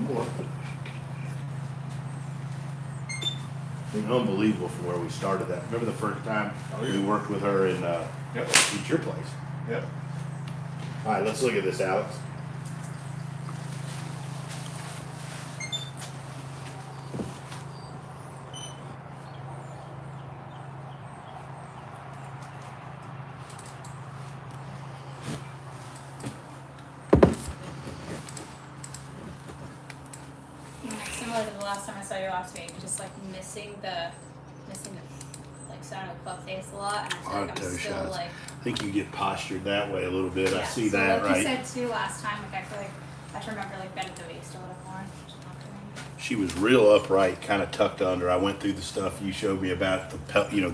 more. Unbelievable from where we started that. Remember the first time we worked with her in at your place? Yep. All right, let's look at this, Alex. Similar to the last time I saw you last week, just like missing the like sound of Clubface a lot, and I feel like I'm still like. I think you get postured that way a little bit. Yeah, I see so that, like right? you said too last time, like I feel like I should remember like bend at the waist a little more. She was real upright, kind of tucked under. I went through the stuff you showed me about the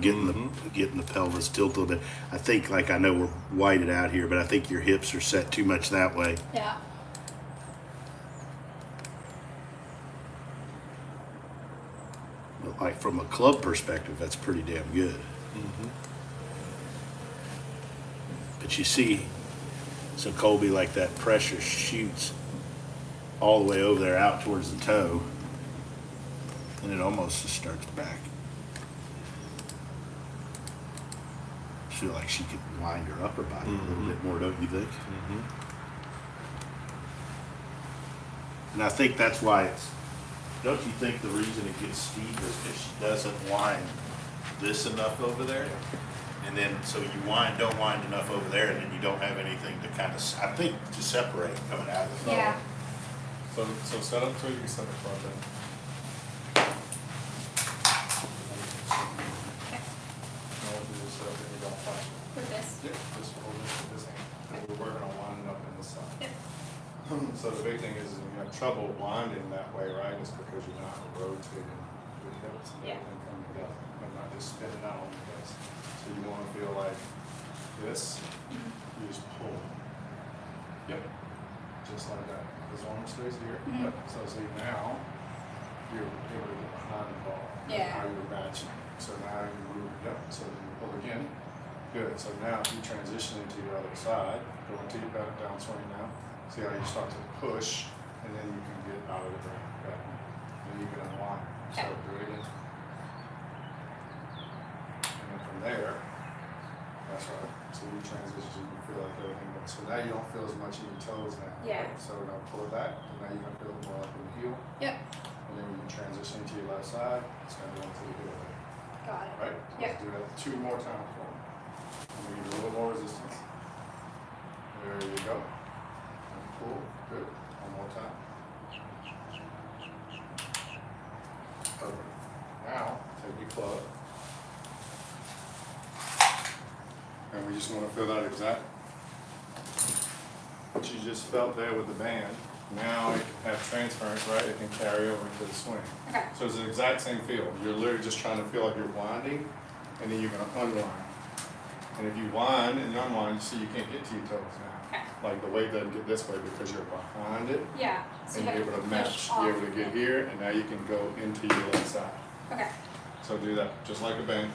getting the pelvis tilted a little bit. I think, like, I know we're whited out here, but I think your hips are set too much that way. Yeah. But like from a club perspective, that's pretty damn good. But you see, so Kolby, like that pressure shoots all the way over there out towards the toe, and it almost just starts back. I feel like she could wind her upper body a little bit more, don't you think? And I think that's why it's, don't you think the reason it gets steep is because she doesn't wind this enough over there? And then, so you don't wind enough over there, and then you don't have anything to kind of, I think, to separate coming out of the thumb. Yeah. So set up so you can set the club in. Now we'll do this up and you don't touch it. With this. Yep, just hold this with this hand. And we're working on winding up in the side. Yep. So the big thing is you have trouble winding that way, right? It's because you're not rotating your hips and Yeah. everything coming together, and not just spinning out on your hips. So you want to feel like this, you just pull. Yep. Just like that. This arm stays here. Yep. So see now, you're able to get behind the ball. Yeah. Now you're matching. So now you move, yep. So then you pull again. Good. So now if you transition into the other side, go into your back downswing now. See how you start to push, and then you can get out of the ground. Okay. Then you can unwind. So Okay. do it again. And then from there, that's right. So you transition, you can feel like everything. So now you don't feel as much in your toes now. Yeah. Right? So now pull it back, and now you're gonna feel it more up in the heel. Yep. And then when you transition to your left side, it's gonna go into the heel. Got it. Right? So Yep. let's do that 2 more times for me. I'm gonna give you a little more resistance. There you go. And pull. Good. One more time. Perfect. Now, take your club. And we just want to feel that exact what you just felt there with the band. Now it can have transference, right? It can carry over into the swing. Okay. So it's the exact same feel. You're literally just trying to feel like you're winding, and then you're going to unwind. And if you wind and unwind, you see you can't get to your toes now. Okay. Like the weight doesn't get this way because you're behind it, Yeah. So and you you're have able to push match. off You're able to of get it. here, and now you can go into your left side. Okay. So do that, just like a band.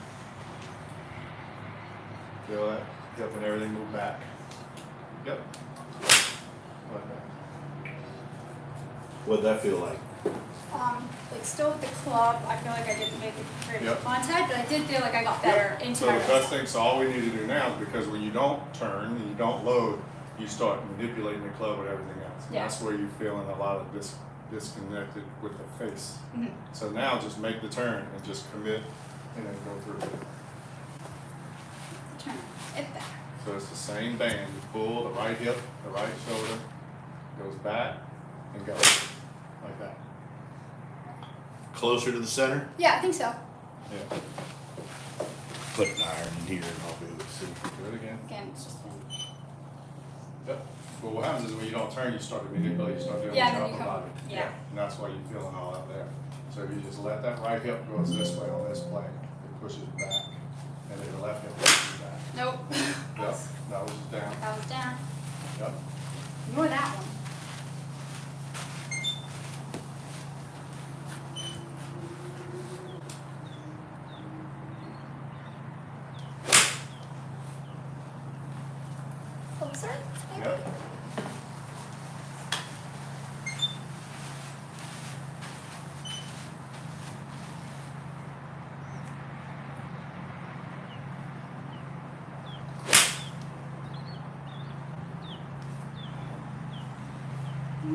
Feel that? Yep, and everything move back. Yep. Like that. What'd that feel like? Like still with the club, I feel like I didn't make a great Yep. contact, but I did feel like I got better into So my the wrist. best thing, so all we need to do now is because when you don't turn and you don't load, you start manipulating the club with everything else. And Yeah. that's where you're feeling a lot of disconnected with the face. Mhm. So now just make the turn and just commit and then go through it. Turn it back. So it's the same band. You pull the right hip, the right shoulder, goes back and goes like that. Closer to the center? Yeah, I think so. Yeah. Put an iron in here and I'll be able to see. Do it again. Again, it's just been. Yep. But what happens is when you don't turn, you start to manipulate, you start doing Yeah, the then upper you come- body. yeah. And that's why you're feeling all out there. So if you just let that right hip goes this way on this plane, it pushes back. And then the left hip pushes back. Nope. Yep. That was down. That was down. Yep. Ignore that one. Closer. Maybe. Yep.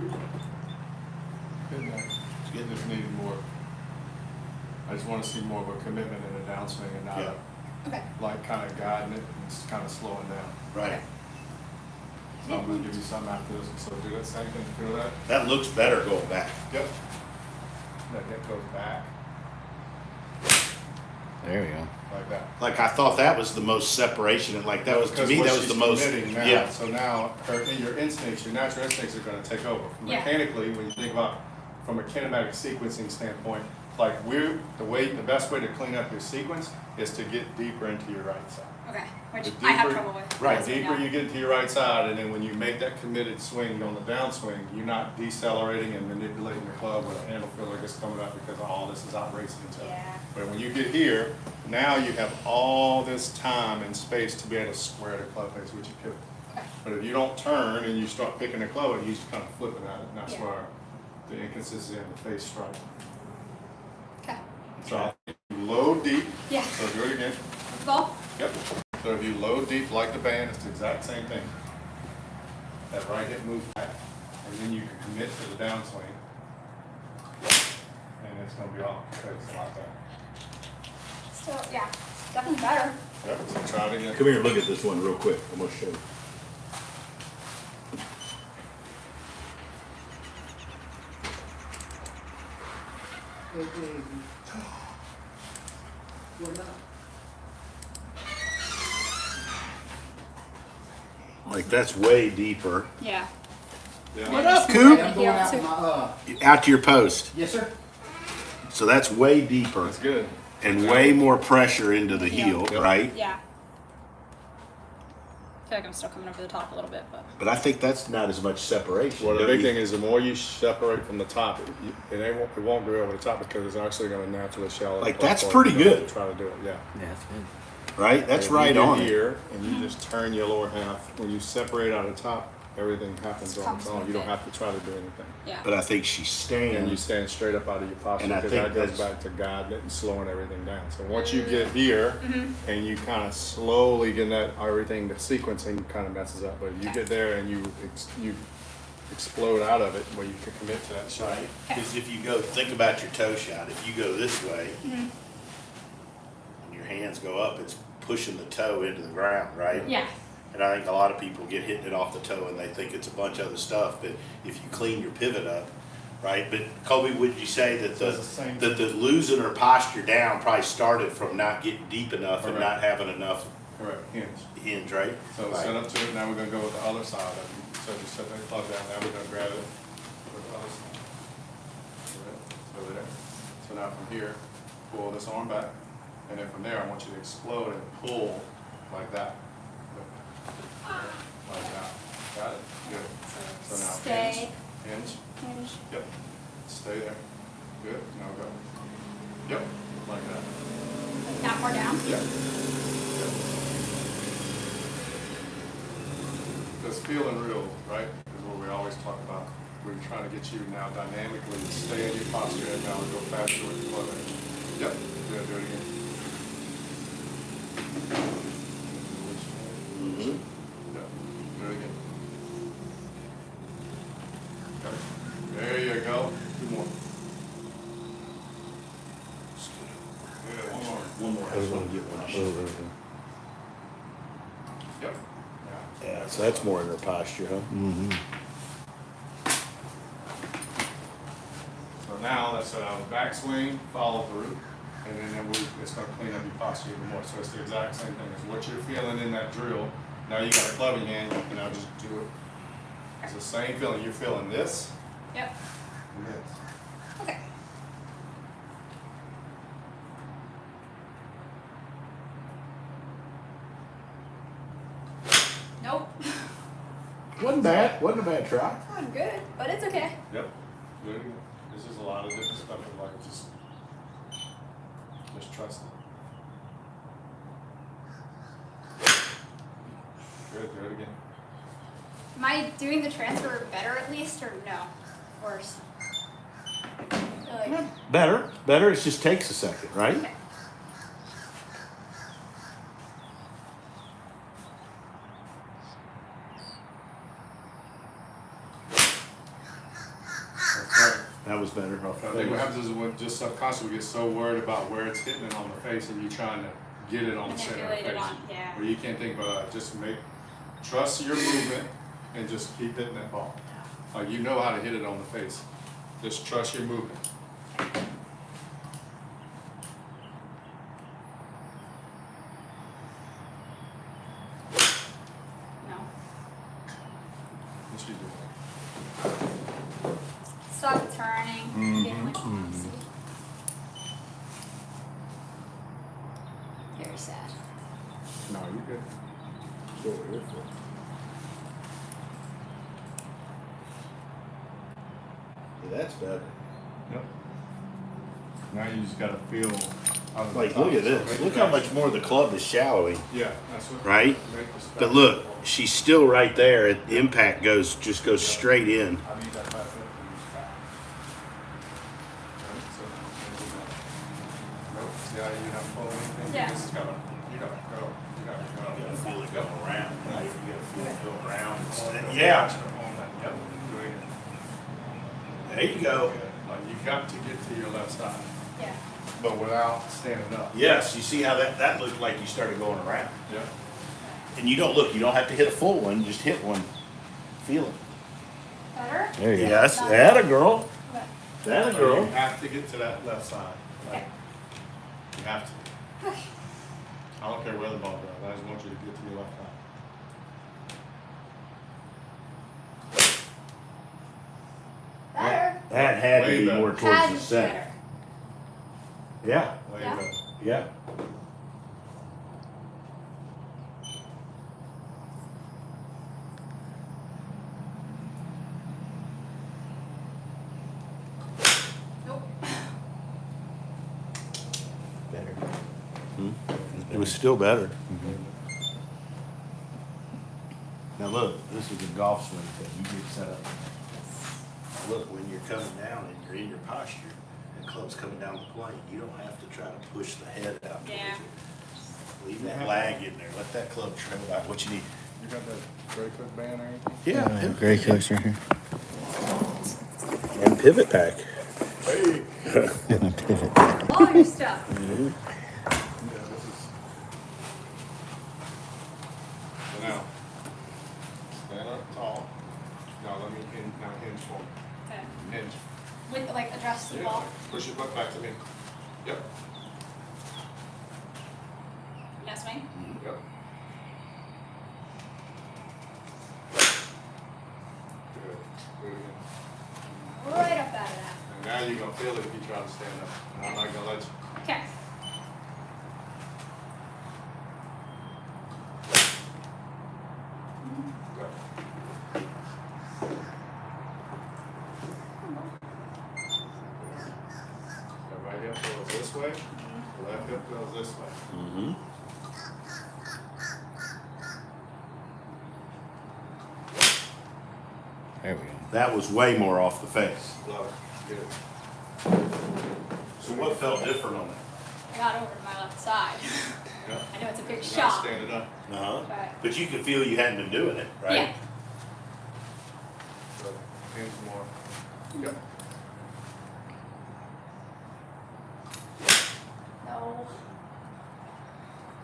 Getting there. Getting this needed more. I just want to see more of a commitment in the downswing and not Yeah. Okay. like kind of guiding it and just kind of slowing down. Right. So I'm going to give you something after this. So do that same thing. Feel that? That looks better going back. Yep. That hip goes back There we go. like that. Like I thought that was the most separation, and like that was, to Because me, what that was she's the most, committing now, yeah. So now your instincts, your natural instincts are going to take over. Yeah. Mechanically, when you think about from a kinematic sequencing standpoint, like the best way to clean up your sequence is to get deeper into your right side. Okay. Which The I have deeper- trouble with. Right. The deeper you get into your right side, and then when you make that committed swing on the downswing, you're not decelerating and manipulating the club with a handle feel like it's coming up because all this is out racing each other. Yeah. But when you get here, now you have all this time and space to be able to square the club face with your pivot. Okay. But if you don't turn and you start picking the club, you just kind of flip it at it, and that's Yeah. where the inconsistency in the face strike. Okay. So you load deep, Yeah. so do it again. Ball. Yep. So if you load deep like the band, it's the exact same thing. That right hip moves back, and then you can commit to the downswing, and it's gonna be off the face like that. Still, yeah. Definitely better. Yep, so try it again. Come here, look at this one real quick. I'm gonna show you. Like that's way deeper. Yeah. Yeah. What up, Coop? I'm going out Too. my, Out to your post. yes, sir. So that's way deeper That's good. and way more pressure into the heel, Yep. right? Yeah. I feel like I'm still coming over the top a little bit, but But I think that's not as much separation. Well, the don't big you? thing is the more you separate from the top, it won't go over the top because it's actually going to naturally shallow. Like, the that's platform. pretty You don't have good. to Try to do it, yeah. Yeah, that's good. Right? That's If you right get on it. here, and you just turn your lower half. When you separate out of the top, everything happens on its Comes own. with You don't it. have to try to do anything. yeah. But I think she's And you staying. stand straight up out of your posture And I because think that goes that's- back to guiding it and slowing everything down. So once you get here and you kind of slowly get that everything, the sequencing kind of messes up. But you get there and you explode out of it where you can commit to that shot. Right? Because if you go, think about your toe shot. If you go this way and your hands go up, it's pushing the toe into the ground, right? Yeah. And I think a lot of people get hitting it off the toe and they think it's a bunch of other stuff. But if you clean your pivot up, right? But Colby, would you say that It's the same- the losing her posture down probably started from not getting deep enough and Correct. not having enough Correct, hinge. hinge, right? So Right. set up to it, now we're gonna go with the other side of it. So just set that plug down, now we're gonna grab it with the other side. So there. So now from here, pull this arm back, and then from there, I want you to explode and pull like that. Like that. Got it? Good. So now Stay. hinge, Hinge. yep, stay there. Good, now go. Yep, like that. Like that more down. Yep. Yep. This feeling real, right, is what we always talk about. We're trying to get you now dynamically to stay in your posture and now we go faster with the flow. Yep, good, do it again. Mhm. Yep, do it again. Okay. There you go. Two more. Good, one more. One more. I just want to get one. Yep. Yeah, so that's more in her posture, huh? Mm-hmm. So now that's a backswing, follow through, and then it's going to clean up your posture even more. So it's the exact same thing as what you're feeling in that drill. Now you got a club in your hand, you can now just do it. It's the same feeling. You're feeling this Yep. and this. Okay. Nope. Wasn't bad. Wasn't a bad try. I'm good, but it's okay. Yep. Do it again. This is a lot of different stuff. Like just trust it. Good. Do it again. Am I doing the transfer better at least, or no? Worse? Like, Better. Better. It just takes a second, right? okay. That was better. Off I think what happens is when just subconsciously we get so worried about where it's hitting it on the face, and you're trying to get it on the center of the Manipulate it face. on, yeah. Where you can't think about it. Just trust your movement and just keep hitting that ball. Like you know how to hit it on the face. Just trust your movement. No. What you doing? Stop turning. Getting like clumsy. Very sad. No, you're good. Go over here for it. Yeah, that's better. Yep. Now you just gotta feel. out of the Like, top. look at So this. make Look it how back. much more the club is shallowing, Yeah, that's what. right? Make the stack But look, fall. she's still right there. The impact just goes straight in. I need that back up and use back. Right, so, nope, see how you haven't pulled anything? Yeah. You just gotta, you gotta go, you gotta go. You gotta feel it going around, right? You gotta feel it go around. Yeah. Yeah, Yep, doing it. there you go. Like, you got to get to your left side, Yeah. but without standing up. Yes, you see how that looked like you started going around. Yeah. And you don't don't have to hit a full one, just hit one. Feel it. Better? There you go. Yes, that a girl. Okay. That a So girl. You have to get to that left side. Like, Okay. you have to. Okay. I don't care where the ball goes, I just want you to get to your left side. Better. That had to Way be better. more towards Had the to be center. better. Yeah, There Yeah. you go. yeah. Nope. Better. It was still better. Now look, this is a golf swing that you get set up. Now look, when you're coming down and you're in your posture, the club's coming down the plane, you don't have to try to push the head out. Yeah. Leave that lag in there, let that club trail out what you need. You got that Grey Cook band or anything? Yeah, Gray cooks right here. and pivot pack. Hey! All your stuff. Yeah, this is. So now, stand up tall. Now let me hinge for me. Okay. Hinge. With like adjust the ball. Push your butt back to me. Yep. Now swing. Yep. Good. Do it again. Right up out of that. And now you're gonna feel it if you try to stand up. And I'm not gonna let you. Okay. Go. The right hip goes this way. The left hip goes this way. Mm-hmm. There we go. That was way more off the face. Love it. Good. So what felt different on that? I got over to my left side. Yep. I know it's a big Not shot. standing up. Uh-huh. But But you could feel you hadn't been doing it, right? yeah. So hands more. Yep. No.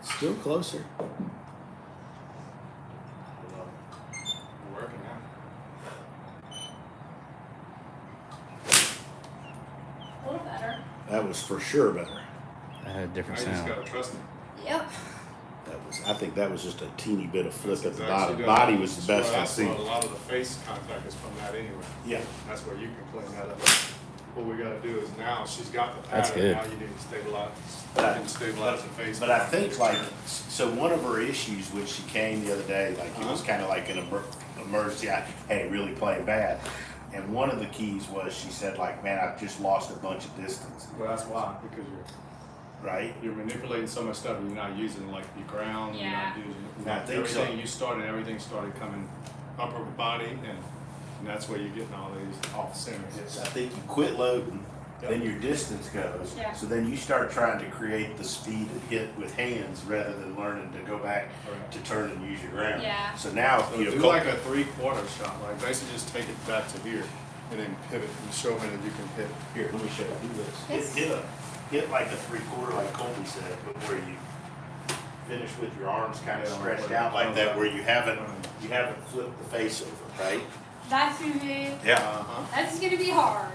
Still closer. We're working now. A little better. That was for sure better. That had a Now different you just sound. gotta trust me. Yep. I think that was just a teeny bit of flip at the That's bottom. actually Body gonna- was the best I that's seen. what a lot of the face contact is from that anyway. Yeah. That's where you can clean that up. What we gotta do is now she's got the That's pattern, good. now you need to stabilize, But I- you can stabilize the face. But I think like, so one of her issues when she came the other day, like it was Uh-huh. kind of like an emergency, hey, really playing bad. And one of the keys was she said like, man, I've just lost a bunch of distance, Well, that's why, because right? you're manipulating so much stuff, and you're not using like your ground, you're Yeah. not using, I think so. everything you started, everything started coming upper body, and that's where you're getting all these off center hits. I think you quit loading, then your distance goes. Yeah. So then you start trying to create the speed and hit with hands rather than learning to go back Correct. to turn and use your ground. Yeah. So now, So you do know, like a 3/4 shot, like basically just take it back to here. and then pivot and show me that you can hit Here, let me show you. Do this. This? Hit like a 3/4, like Kolby said, but where you finish with your arms kind of Yeah, stretched like- out like that, where you haven't flipped the face over, right? That's gonna be. Yeah. That's gonna be hard.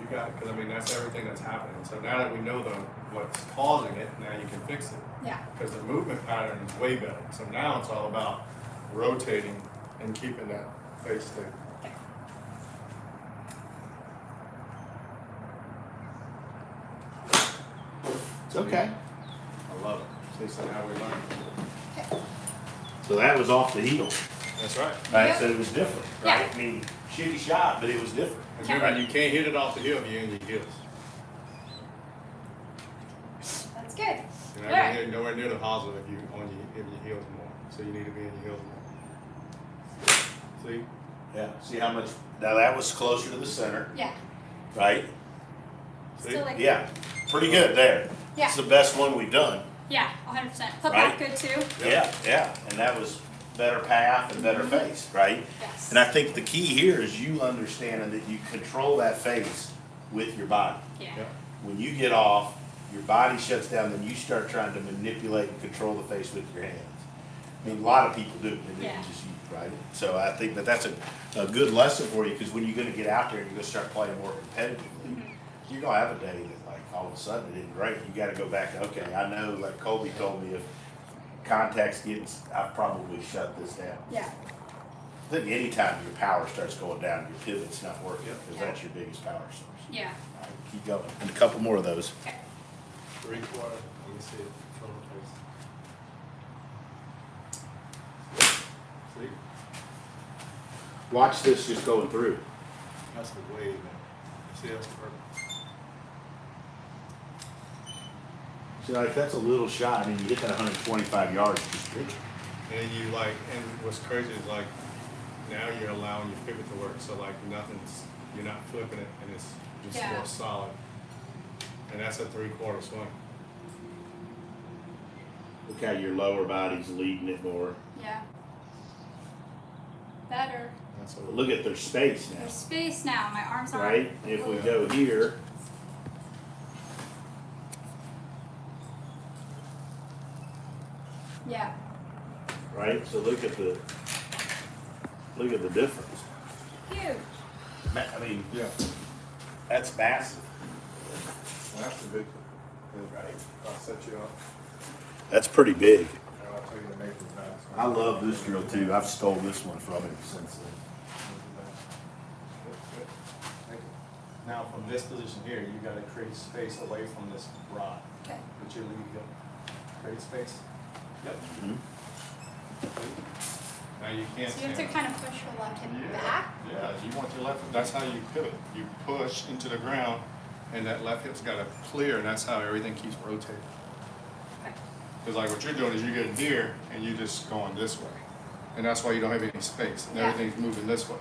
You got it, because I mean, that's everything that's happening. So now that we know what's causing it, now you can fix it. Yeah. Because the movement pattern is way better. So now it's all about rotating and keeping that face stable. Okay. It's okay. I love it. See, so now we learn. Okay. So that was off the heel, That's right. right? Yep. So it was different, right? Yeah. I mean, shitty shot, but it was different. And remember, you can't hit it off the heel if you're in your heels. That's good. You're Alright. nowhere near the hosel if you're in your heels more. So you need to be in your heels more. See? Yeah. See how much? Now that was closer to the center, Yeah. right? See? Still like. Yeah. Pretty good there. Yeah. It's the best one we've done. Yeah. 100%. Put Right. back good too. Yeah, yeah, and that was better path and better face, right? Yes. And I think the key here is you understanding that you control that face with your body. Yeah. Yeah. When you get off, your body shuts down, then you start trying to manipulate and control the face with your hands. I mean, a lot of people do, and Yeah. it's just you, right? So I think that that's a good lesson for you, because when you're gonna get out there and you're gonna start playing more competitively, you're gonna have a day that like all of a sudden it isn't great. You gotta go back, okay, I know, like Kolby told me, if contact's getting, I've probably shut this down. Yeah. I think anytime your power starts going down, your pivot's not working, because Yeah. that's your biggest power source. Yeah. All right, keep going, and a couple more of those. Okay. 3/4. Let me see it from the face. See? Watch this just going through. That's the wave, man. See, that's perfect. See, like, that's a little shot, I mean, you hit that 125 yards, just pitch. And you like, and what's crazy is like, now you're allowing your pivot to work. So like you're not flipping it, and it's just Yeah. more solid. And that's a 3/4 swing. Look how your lower body's leading it more. Yeah. Better. That's But look at their space now, There's space now. My arms aren't. right? If we go here, Yeah. right? So look at the difference. Huge. I mean, yeah. that's massive. That's the big. Right. I'll set you up. That's pretty big. And I'll tell you to make it fast. I love this drill too. I've stole this one from him since then. Now from this position here, you gotta create space away from this rod. Okay. Put your lead go. Create space. Yep. Mhm. Now you can't So you have to stand. kind of push your left hip Yeah, back. yeah, you want your left, that's how you pivot. You push into the ground and that left hip's gotta clear, and that's how everything keeps rotating. Okay. Cause like what you're doing is you're getting here and you're just going this way. And that's why you don't have any space and Yeah. everything's moving this way.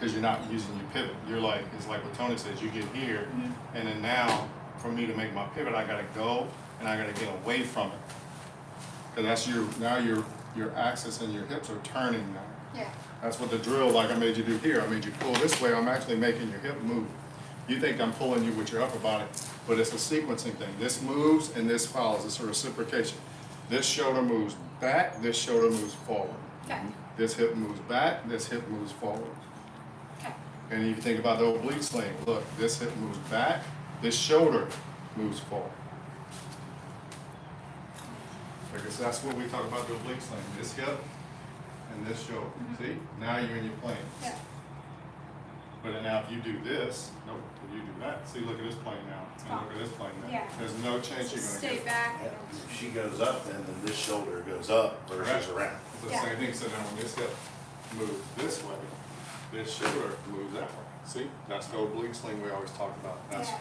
Cause you're not using your pivot. You're like, it's like what Tony says, you get here and then now for me to make my pivot, I gotta go and I gotta get away from it. Cause that's now your axis and your hips are turning now. Yeah. That's what the drill, like I made you do here, I made you pull this way, I'm actually making your hip move. You think I'm pulling you with your upper body, but it's a sequencing thing. This moves and this follows, it's a reciprocation. This shoulder moves back, this shoulder moves forward. Okay. This hip moves back, this hip moves forward. Okay. And if you think about the oblique sling, look, this hip moves back, this shoulder moves forward. Because that's what we talk about the oblique sling, this hip and this shoulder. See, now you're in your plane. Yeah. But then now if you do this, nope, if you do that, see, look at this plane now, and look at this plane now. Yeah. There's no chance So you're gonna stay get. back. If she goes up, then this shoulder goes up versus around. It's the Yeah. same thing, so now when this hip moves this way, this shoulder moves that way. See, that's the oblique sling we always talk about, that's Yeah.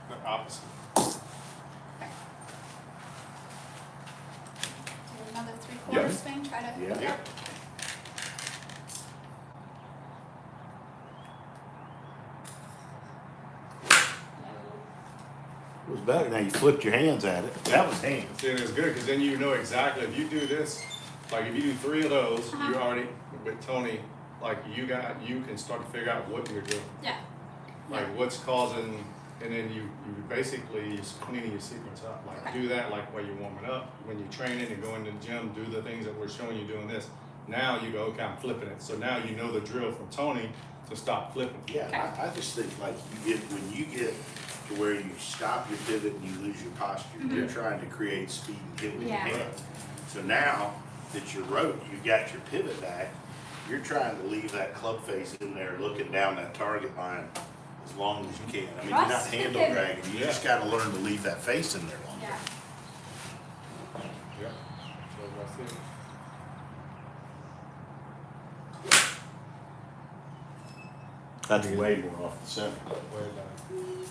the opposite. Okay. Do another 3/4 Yeah. swing. Try to. Yeah. Yep. It was better. Now you flipped your hands at it. That was hands. See, and it's good, because then you know exactly, if you do this, like if you do 3 of those, Uh-huh. you're already with Tony like you can start to figure out what you're doing. Yeah. Like what's causing, and then you basically you're cleaning your sequence up. Like Okay. do that like while you're warming up. When you're training and going to the gym, do the things that we're showing you doing this. Now you go, okay, I'm flipping it. So now you know the drill from Tony to stop flipping. Yeah, I just think like when you get to where you stop your pivot and you lose your posture, you're trying to create speed and get with your Yeah. hand. So now that you're you got your pivot back, you're trying to leave that club face in there looking down that target line as long as you can. I mean, you're not Trust the handle pivot. dragging, you just gotta learn to leave that face in there longer. Yeah. Yeah. So that's it. That's way more off the center. Way down.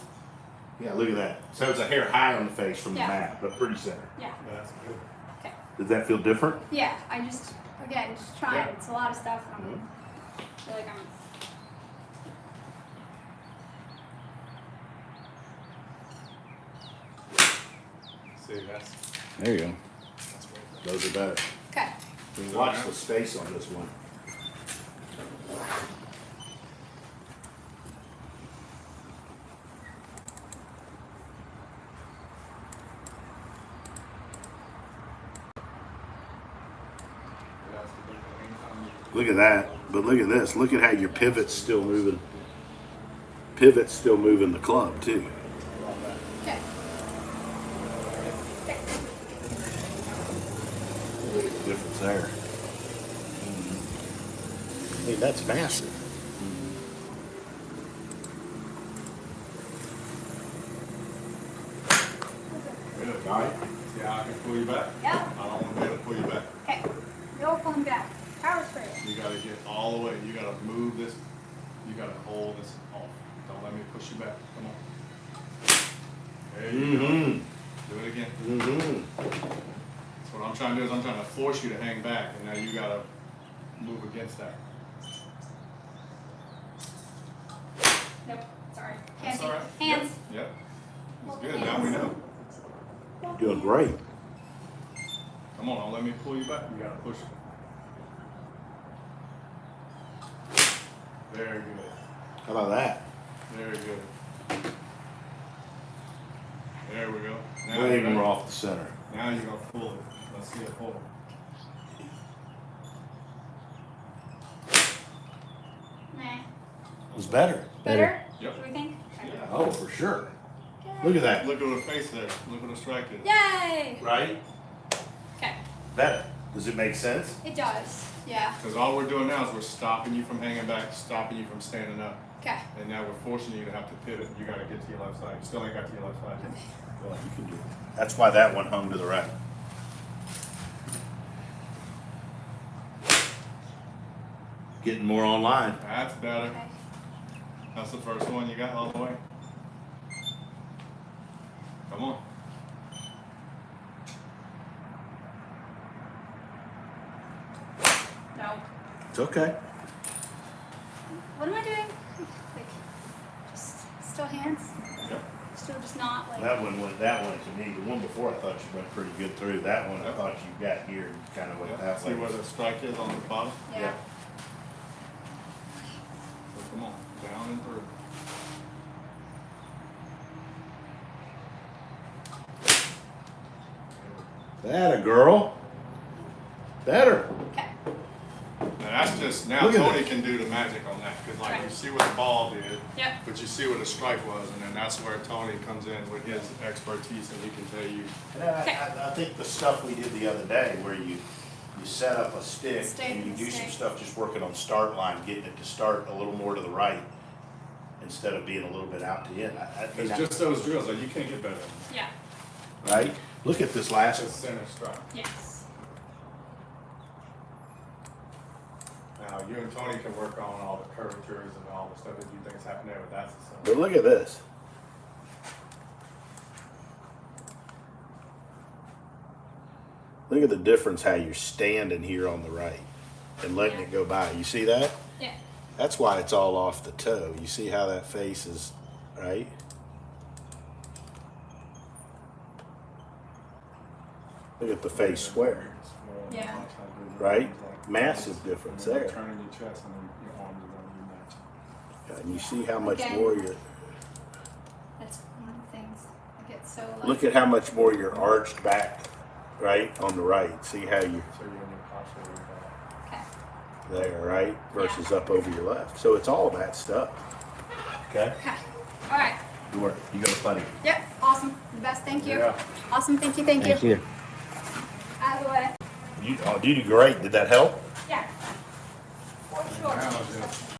Yeah, look at that. So it's a hair high on the face from the Yeah. map, but pretty center. Yeah. That's good. Okay. Does that feel different? Yeah. I just again just trying. Yeah. It's a lot of stuff. And Mhm. I feel like I'm. See, that's There you go. way better. Those are better. Okay. Watch the space on this one. That's the big thing. Anytime you- Look at that. But look at this. Look at how your pivot's still moving. Pivot's still moving the club too. Okay. Okay. Look at the difference there. I mean, that's massive. Good. All right. See how I can pull you back? Yeah. I don't want to be able to pull you back. Okay. No pulling back. Power straight. You gotta get all the way. You gotta move this. You gotta hold this off. Don't let me push you back. Come on. There you go. Mm-hmm. Do it again. Mm-hmm. So what I'm trying to do is I'm trying to force you to hang back, and now you gotta move against that. Nope. Sorry. That's Hands. all right. Hands. Yep. That's good. Now we know. Doing great. Come on, don't let me pull you back. You gotta push it. Very good. How about that? Very good. There we go. Now Way you're more ready. off the center. Now you're gonna pull it. Let's see it pull. Nah. It was better. Better? Yep. What do we think? Oh, for sure. Look at that. Look at her face there. Look at the strike is. Yay! Right? Okay. Better. Does it make sense? It does. Yeah. Because all we're doing now is we're stopping you from hanging back, stopping you from standing up. Okay. And now we're forcing you to have to pivot. You gotta get to your left side. You still ain't got to your left side. Well, you can do it. That's why that one hung to the right. Getting more online. That's better. Okay. That's the first one you got all the way. Come on. No. It's okay. What am I doing? Like, just still hands? Yep. Still just not like. That one to me. The one before I thought you went pretty good through. That one I thought you got here and kind of went that See way. where the strike is on the bottom? Yeah. So come on, down and through. That a girl. Better. Okay. Now that's just, now Look at Tony that. can do the magic on that, because like Right. you see what the ball did, Yep. but you see what the strike was, and then that's where Tony comes in with his expertise, and he can tell you, Okay. I think the stuff we did the other day where you set up a stick Stick and you and do some stick. stuff just working on start line, getting it to start a little more to the right instead of being a little bit out to in. it's just those drills, like you can't get better. Yeah. Right? Look at this last Just one. center strike. Yes. Now, you and Tony can work on all the curvatures and all the stuff that you think's happening there, but that's the But center. look at this. Look at the difference how you're standing here on the right and letting it go by. You see that? Yeah. That's why it's all off the toe. You see how that face is, right? Look at the face square. Yeah. Watch how good your Right? arms are. Massive difference And then there. Turning your chest and then your arms are going to be matching. And you see how much Again. more you're, That's one of the things. I get so like. look at how much more you're arched back, right, on the right. See how you, So you're in your posture with that. Okay. there, right, versus up over your left. So it's all that stuff. Okay? Okay. All right. Good work. You got a buddy. Yep. Awesome. The best. Thank you. Yeah. Awesome. Thank you. Thank you. Thank you. Out of the way. You did great. Did that help? Yeah. For sure. Now just